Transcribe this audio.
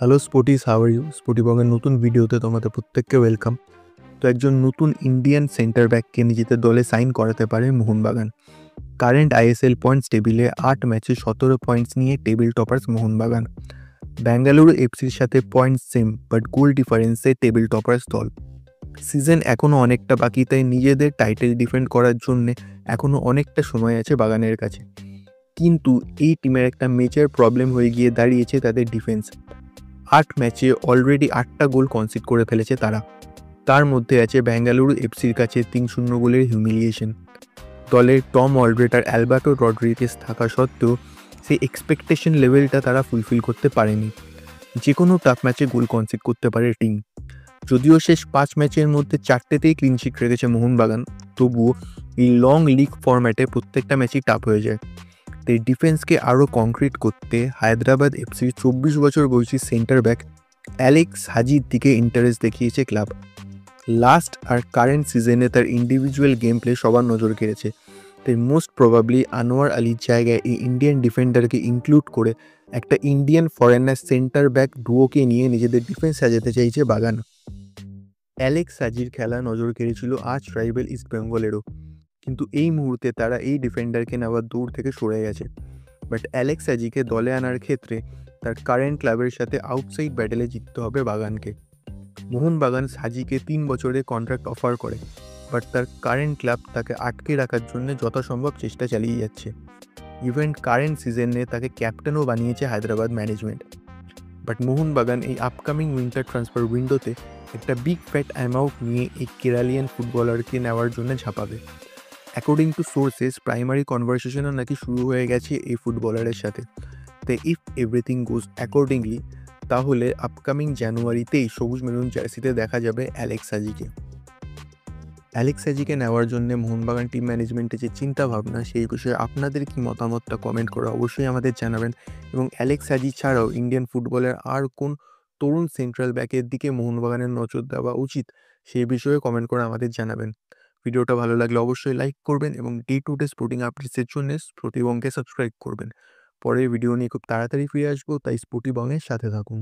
Hello sporties, how are you? স্পোর্টিবংয়ের নতুন ভিডিওতে তোমাদের প্রত্যেককে ওয়েলকাম। তো একজন নতুন ইন্ডিয়ান সেন্টার ব্যাককে নিজেদের দলে সাইন করাতে পারে মোহনবাগান। কারেন্ট আইএসএল পয়েন্টস টেবিলে 8 ম্যাচে 17 পয়েন্টস নিয়ে টেবিল টপার্স মোহনবাগান। বেঙ্গালুরু এফসির সাথে পয়েন্টস সেম, বাট গোল ডিফারেন্সে টেবিল টপার্স দল। সিজন এখনও অনেকটা বাকি, তাই নিজেদের টাইটেল ডিফেন্ড করার জন্যে এখনও অনেকটা সময় আছে বাগানের কাছে। কিন্তু এই টিমের একটা মেজর প্রবলেম হয়ে গিয়ে দাঁড়িয়েছে তাদের ডিফেন্স। 8 ম্যাচে অলরেডি 8টা গোল কনসিড করে ফেলেছে তারা। তার মধ্যে আছে বেঙ্গালুরু এফসির কাছে 3-0 গোলের হিউমিলিয়েশন। দলের টম অলরেড আর অ্যালবার্টো রড্রিগেজ থাকা সত্ত্বেও সেই এক্সপেকটেশন লেভেলটা তারা ফুলফিল করতে পারেনি। যে কোনো টাফ ম্যাচে গোল কনসিড করতে পারে টিম। যদিও শেষ 5 ম্যাচের মধ্যে 4টেতেই ক্লিনশিট রেখেছে মোহনবাগান, তবুও এই লং লিগ ফরম্যাটে প্রত্যেকটা ম্যাচই টাফ হয়ে যায়। তাই ডিফেন্সকে আরও কংক্রিট করতে হায়দ্রাবাদ এফসির 24 বছর বয়সী সেন্টার ব্যাক অ্যালেক্স হাজির দিকে ইন্টারেস্ট দেখিয়েছে ক্লাব। লাস্ট আর কারেন্ট সিজনে তার ইন্ডিভিজুয়াল গেম প্লে সবার নজর কেড়েছে। তাই মোস্ট প্রবাবলি আনোয়ার আলীর জায়গায় এই ইন্ডিয়ান ডিফেন্ডারকে ইনক্লুড করে একটা ইন্ডিয়ান ফরেনার সেন্টার ব্যাক ডুয়োকে নিয়ে নিজেদের ডিফেন্স সাজাতে চাইছে বাগান। অ্যালেক্স হাজির খেলা নজর কেড়েছিল আজ রাইভেল ইস্টবেঙ্গলেরও, কিন্তু এই মুহূর্তে তারা এই ডিফেন্ডারকে নেওয়ার দৌড় থেকে সরে গেছে। বাট অ্যালেক্স হাজিকে দলে আনার ক্ষেত্রে তার কারেন্ট ক্লাবের সাথে আউটসাইড ব্যাটেলে জিততে হবে বাগানকে। মোহনবাগান হাজিকে 3 বছরের কন্ট্রাক্ট অফার করে, বাট তার কারেন্ট ক্লাব তাকে আটকে রাখার জন্য যথাসম্ভব চেষ্টা চালিয়ে যাচ্ছে। ইভেন কারেন্ট সিজনে তাকে ক্যাপ্টেনও বানিয়েছে হায়দ্রাবাদ ম্যানেজমেন্ট। বাট মোহনবাগান এই আপকামিং উইন্টার ট্রান্সফার উইন্ডোতে একটা বিগ ফ্যাট অ্যামাউন্ট নিয়ে এই কেরালিয়ান ফুটবলারকে নেওয়ার জন্য ঝাঁপাবে। অ্যাকর্ডিং টু সোর্সেস, প্রাইমারি কনভারসেশনও নাকি শুরু হয়ে গেছে এই ফুটবলারের সাথে। তাই ইফ এভরিথিং গোজ অ্যাকর্ডিংলি, তাহলে আপকামিং জানুয়ারিতেই সবুজ মেরুন জার্সিতে দেখা যাবে অ্যালেক্স হাজিকে। অ্যালেক্স হাজিকে নেওয়ার জন্য মোহনবাগান টিম ম্যানেজমেন্টের যে চিন্তা ভাবনা, সেই বিষয়ে আপনাদের কি মতামতটা কমেন্ট করে অবশ্যই আমাদের জানাবেন। এবং অ্যালেক্স হাজি ছাড়াও ইন্ডিয়ান ফুটবলের আর কোন তরুণ সেন্ট্রাল ব্যাকের দিকে মোহনবাগানের নজর দেওয়া উচিত, সেই বিষয়ে কমেন্ট করে আমাদের জানাবেন। ভিডিওটা ভালো লাগলে অবশ্যই লাইক করবেন এবং ডে টু ডে স্পোর্টিং আপডেটসের জন্য স্পোর্টিবংকে সাবস্ক্রাইব করবেন। পরের ভিডিও নিয়ে খুব তাড়াতাড়ি ফিরে আসবো, তাই স্পোর্টিবংয়ের সাথে থাকুন।